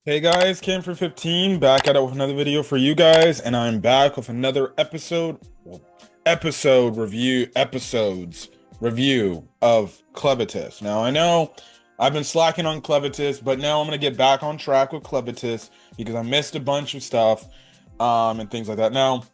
Hey guys, Cam for 15 back at it with another video for you guys, and I'm back with another episodes review of Clevatess. Now I know I've been slacking on Clevatess, but now I'm gonna get back on track with Clevatess because I missed a bunch of stuff, and things like that. Now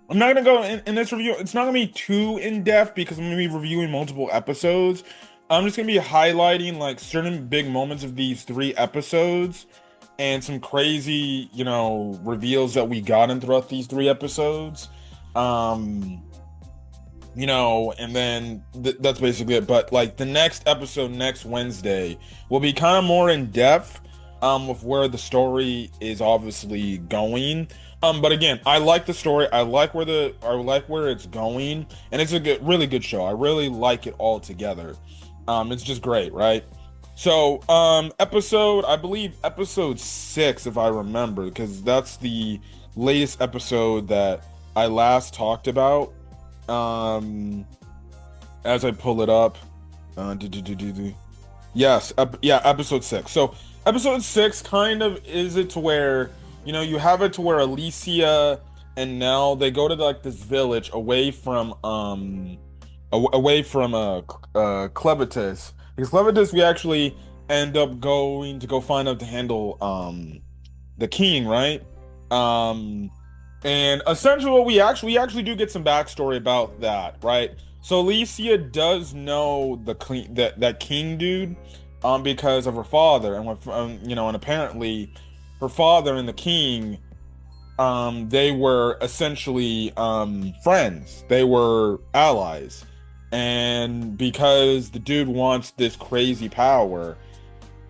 I'm not gonna go in this review. It's not gonna be too in depth because I'm gonna be reviewing multiple episodes. I'm just gonna be highlighting like certain big moments of these three episodes and some crazy, reveals that we got in throughout these three episodes. Um, and then that's basically it. But like the next episode next Wednesday will be kind of more in depth, with where the story is obviously going. But again, I like the story. I like where it's going, and it's a really good show. I really like it all together. It's just great, right? So, I believe episode 6, if I remember, because that's the latest episode that I last talked about. As I pull it up, yes, yeah, episode 6. So, episode 6 kind of is it to where, you have it to where Alicia and Nell, they go to like this village away from Clevatess. Because Clevatess, we actually end up going to go find out to handle the king, right? And essentially what we actually do get some backstory about that, right? So Alicia does know that king dude because of her father, and and apparently her father and the king, they were essentially friends. They were allies. And because the dude wants this crazy power,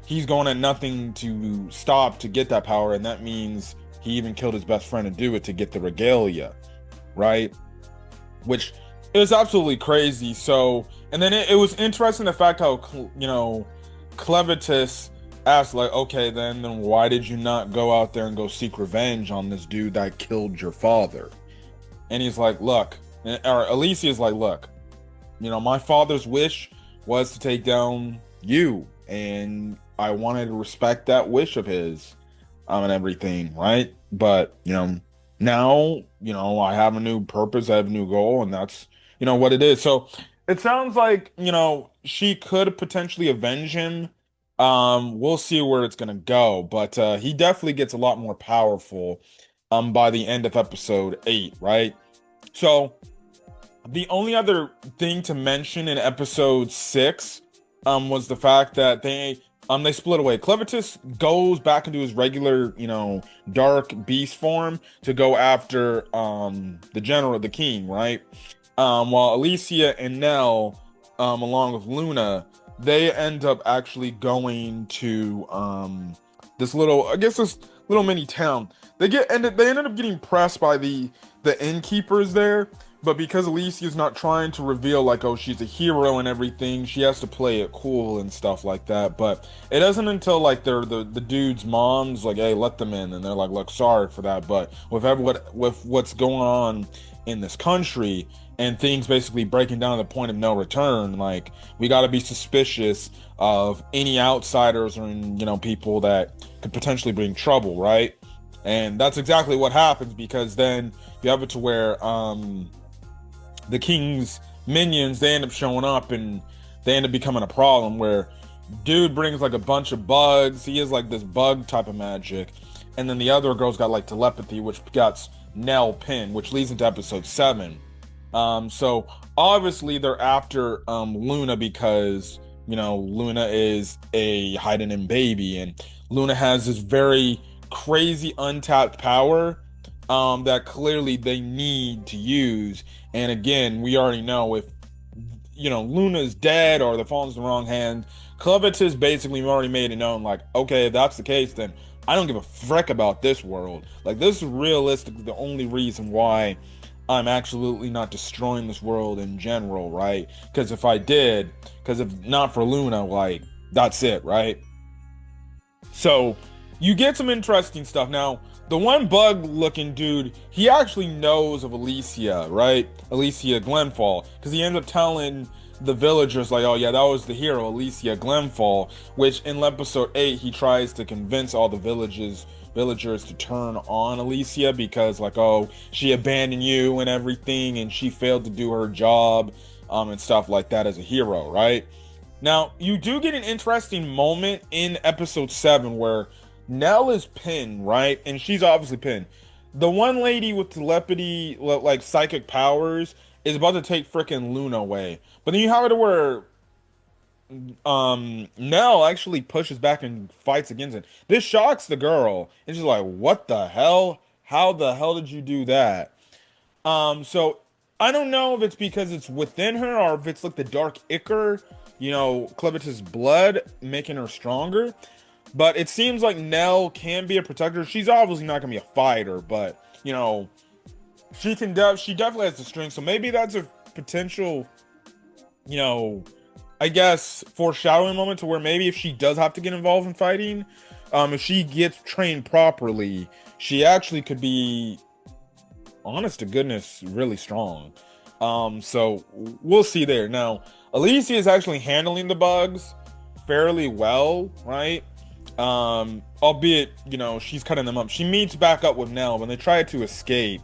he's going at nothing to stop to get that power, and that means he even killed his best friend to do it to get the regalia, right? Which is absolutely crazy. So, and then it was interesting the fact how Clevatess asked, like, okay, then why did you not go out there and go seek revenge on this dude that killed your father? And he's like, look, or Alicia's like, look, my father's wish was to take down you, and I wanted to respect that wish of his, and everything, right? But, now, I have a new purpose, I have a new goal, and that's, what it is. So it sounds like, she could potentially avenge him. We'll see where it's gonna go, but he definitely gets a lot more powerful by the end of episode 8, right? So the only other thing to mention in episode 6 was the fact that they split away. Clevatess goes back into his regular, dark beast form to go after the general, the king, right? While Alicia and Nell, along with Luna, they end up actually going to this little mini town. They ended up getting pressed by the innkeepers there, but because Alicia's not trying to reveal like, oh, she's a hero and everything, she has to play it cool and stuff like that. But it isn't until like they're the dude's mom's like, hey, let them in, and they're like, look, sorry for that, but with what's going on in this country and things basically breaking down to the point of no return, like we got to be suspicious of any outsiders or people that could potentially bring trouble, right? And that's exactly what happens, because then you have it to where the king's minions, they end up showing up and they end up becoming a problem, where dude brings like a bunch of bugs. He is like this bug type of magic, and then the other girl's got like telepathy, which got Nell pinned, which leads into episode 7. So obviously they're after Luna because Luna is a hiding in baby, and Luna has this very crazy untapped power that clearly they need to use. And again, we already know if Luna's dead or the phone's in the wrong hand, Clevatess basically already made it known, like, okay, if that's the case, then I don't give a frick about this world. Like, this is realistically the only reason why I'm absolutely not destroying this world in general, right? Because if if not for Luna, like, that's it, right? So you get some interesting stuff. Now, the one bug looking dude, he actually knows of Alicia, right? Alicia Glenfall, because he ends up telling the villagers like, oh yeah, that was the hero, Alicia Glenfall, which in episode 8 he tries to convince all the villagers to turn on Alicia because like, oh, she abandoned you and everything and she failed to do her job, and stuff like that as a hero, right? Now, you do get an interesting moment in episode 7 where Nell is pinned, right? And she's obviously pinned. The one lady with telepathy, like psychic powers, is about to take freaking Luna away. But then you have it where Nell actually pushes back and fights against it. This shocks the girl. And she's like, what the hell? How the hell did you do that? So I don't know if it's because it's within her or if it's like the dark ichor, Clevatess' blood making her stronger. But it seems like Nell can be a protector. She's obviously not gonna be a fighter, but she definitely has the strength. So maybe that's a potential, I guess foreshadowing moment to where maybe if she does have to get involved in fighting, if she gets trained properly, she actually could be, honest to goodness, really strong. So we'll see there. Now, Alicia is actually handling the bugs fairly well, right? Albeit, she's cutting them up. She meets back up with Nell when they try to escape.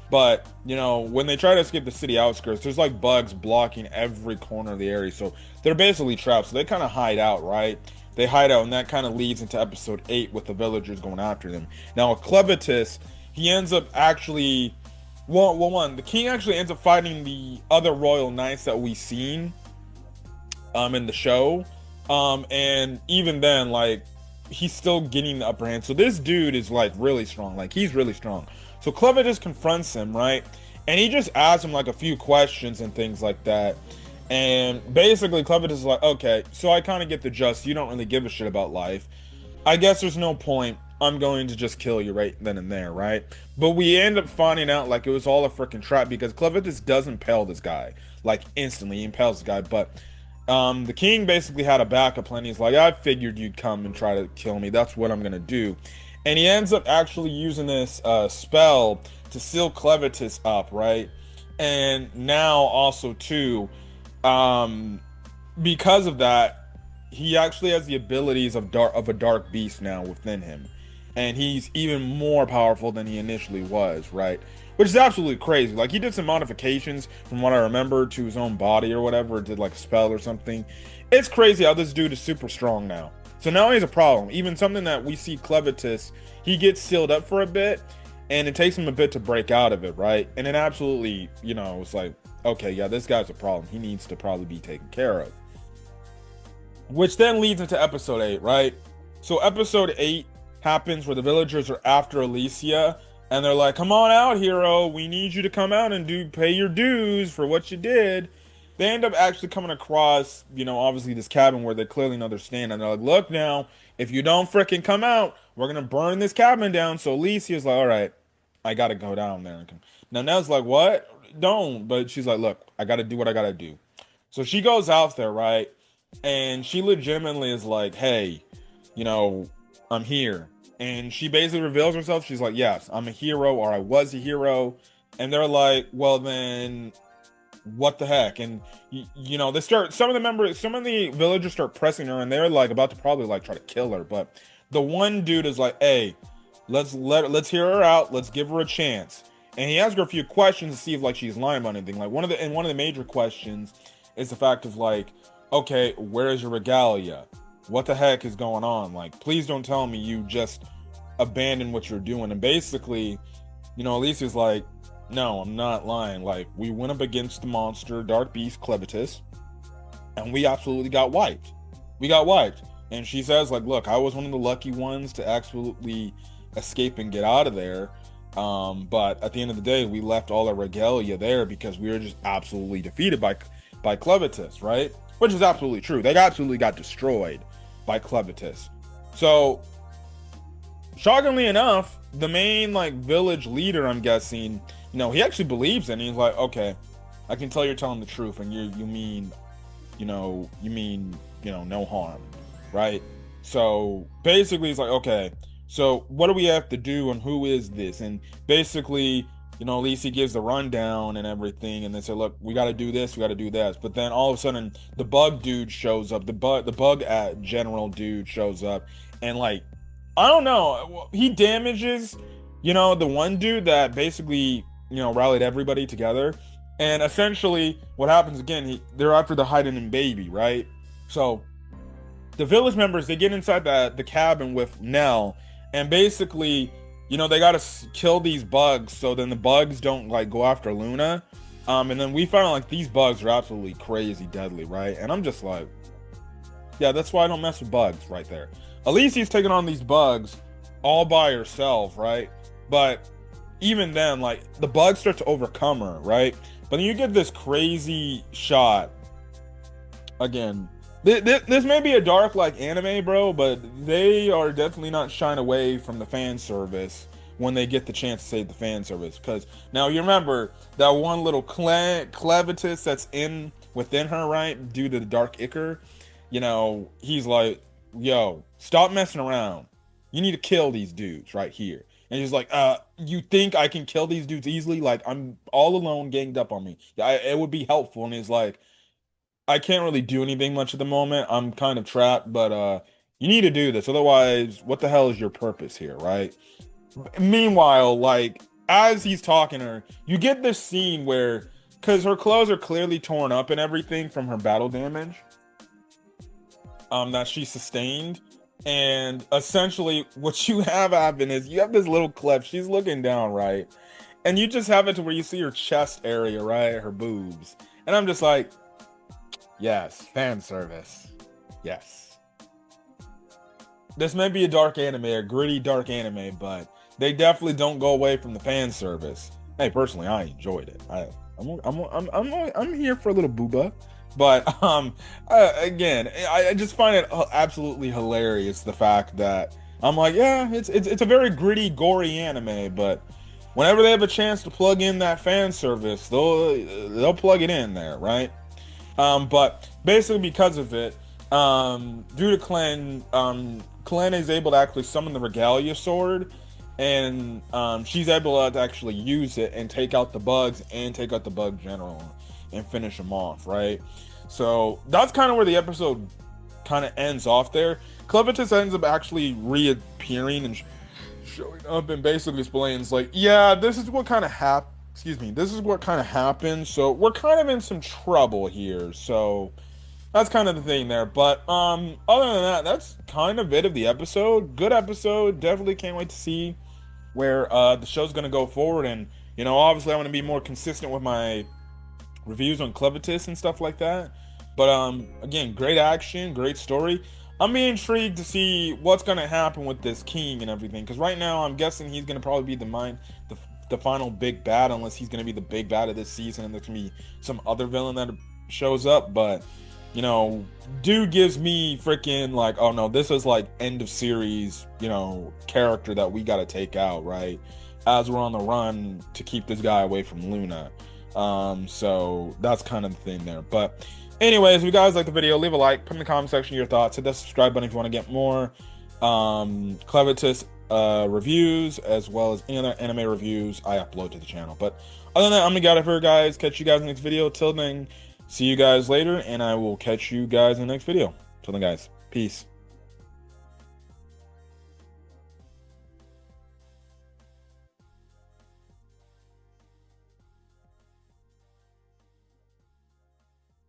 But, when they try to escape the city outskirts, there's like bugs blocking every corner of the area. So they're basically trapped. So they kind of hide out, right? They hide out, and that kind of leads into episode 8 with the villagers going after them. Now, Clevatess, he ends up actually, the king actually ends up fighting the other royal knights that we've seen in the show. And even then, like, he's still getting the upper hand. So this dude is like really strong. Like, he's really strong. So Clevatess confronts him, right? And he just asks him like a few questions and things like that. And basically Clevatess is like, okay, so I kind of get the gist. You don't really give a shit about life. I guess there's no point. I'm going to just kill you right then and there, right? But we end up finding out like it was all a freaking trap because Clevatess does impale this guy. Like instantly, he impales the guy. But the king basically had a backup plan. He's like, I figured you'd come and try to kill me. That's what I'm going to do. And he ends up actually using this spell to seal Clevatess up, right? And now also too, because of that, he actually has the abilities of a dark beast now within him, and he's even more powerful than he initially was, right? Which is absolutely crazy. Like, he did some modifications from what I remember to his own body or whatever, did like a spell or something. It's crazy how this dude is super strong now. So now he has a problem. Even something that we see Clevatess, he gets sealed up for a bit, and it takes him a bit to break out of it, right? And it absolutely, it's like, okay, yeah, this guy's a problem. He needs to probably be taken care of. Which then leads into episode 8, right? So episode 8 happens where the villagers are after Alicia, and they're like, come on out, hero. We need you to come out and pay your dues for what you did. They end up actually coming across, obviously this cabin where they clearly understand. And they're like, look now, if you don't freaking come out, we're going to burn this cabin down. So Alicia's like, all right, I got to go down there. Now Nell's like, what? Don't. But she's like, look, I got to do what I got to do. So she goes out there, right? And she legitimately is like, hey, I'm here. And she basically reveals herself. She's like, yes, I'm a hero, or I was a hero. And they're like, well, then what the heck? And they start, some of the villagers start pressing her, and they're like about to probably like try to kill her. But the one dude is like, hey, let's hear her out. Let's give her a chance. And he asks her a few questions to see if like she's lying about anything. Like one of the major questions is the fact of like, okay, where is your regalia? What the heck is going on? Like, please don't tell me you just abandoned what you're doing. And basically, Alicia's like, no, I'm not lying. Like, we went up against the monster, Dark Beast, Clevatess, and we absolutely got wiped. And she says, like, look, I was one of the lucky ones to absolutely escape and get out of there. But at the end of the day, we left all our regalia there because we were just absolutely defeated by Clevatess, right? Which is absolutely true. They absolutely got destroyed by Clevatess. So, shockingly enough, the main like village leader, I'm guessing, he actually believes it. And he's like, okay, I can tell you're telling the truth, and you mean no harm, right? So basically, he's like, okay, so what do we have to do, and who is this? And basically, Alicia gives the rundown and everything, and they say, "Look, we got to do this, we got to do this." But then all of a sudden, the bug dude shows up. The bug at general dude shows up, and like, I don't know, he damages, the one dude that basically, rallied everybody together, and essentially, what happens again? They're after the hiding baby, right? So the village members, they get inside the cabin with Nell, and basically, they gotta kill these bugs so then the bugs don't like go after Luna. And then we found out like these bugs are absolutely crazy deadly, right? And I'm just like, yeah, that's why I don't mess with bugs right there. Alicia's taking on these bugs all by herself, right? But even then, like, the bugs start to overcome her, right? But then you get this crazy shot again. This may be a dark like anime, bro, but they are definitely not shying away from the fan service when they get the chance to save the fan service. Because now you remember that one little Clevatess that's within her, right? Due to the dark ichor, he's like, "Yo, stop messing around. You need to kill these dudes right here." And he's like, you think I can kill these dudes easily? Like, I'm all alone, ganged up on me. It would be helpful." And he's like, "I can't really do anything much at the moment. I'm kind of trapped, but you need to do this. Otherwise, what the hell is your purpose here, right?" Meanwhile, like, as he's talking to her, you get this scene where, because her clothes are clearly torn up and everything from her battle damage that she sustained. And essentially, what you have happen is you have this little clip. She's looking down, right? And you just have it to where you see her chest area, right? Her boobs. And I'm just like, yes, fan service. Yes. This may be a dark anime, a gritty dark anime, but they definitely don't go away from the fan service. Hey, personally, I enjoyed it. I'm here for a little booba, but again, I just find it absolutely hilarious the fact that I'm like, yeah, it's a very gritty, gory anime, but whenever they have a chance to plug in that fan service, they'll plug it in there, right? But basically because of it, due to Clan is able to actually summon the Regalia sword, and she's able to actually use it and take out the bugs and take out the bug general and finish them off, right? So that's kind of where the episode kind of ends off there. Clevatess ends up actually reappearing and showing up and basically explains like, yeah, this is what kind of happened. Excuse me, this is what kind of happened. So we're kind of in some trouble here. So that's kind of the thing there. But other than that, that's kind of it of the episode. Good episode. Definitely can't wait to see where the show's gonna go forward. And obviously I want to be more consistent with my reviews on Clevatess and stuff like that. But again, great action, great story. I'm being intrigued to see what's gonna happen with this king and everything. Because right now I'm guessing he's gonna probably be the final big bad, unless he's gonna be the big bad of this season and there's gonna be some other villain that shows up. But dude gives me freaking like, oh no, this is like end of series, character that we got to take out, right? As we're on the run to keep this guy away from Luna. So that's kind of the thing there. But anyways, if you guys like the video, leave a like, put in the comment section your thoughts, hit that subscribe button if you want to get more Clevatess reviews, as well as any other anime reviews I upload to the channel. But other than that, I'm gonna get out of here, guys. Catch you guys in the next video. Till then, see you guys later, and I will catch you guys in the next video. Till then, guys, peace.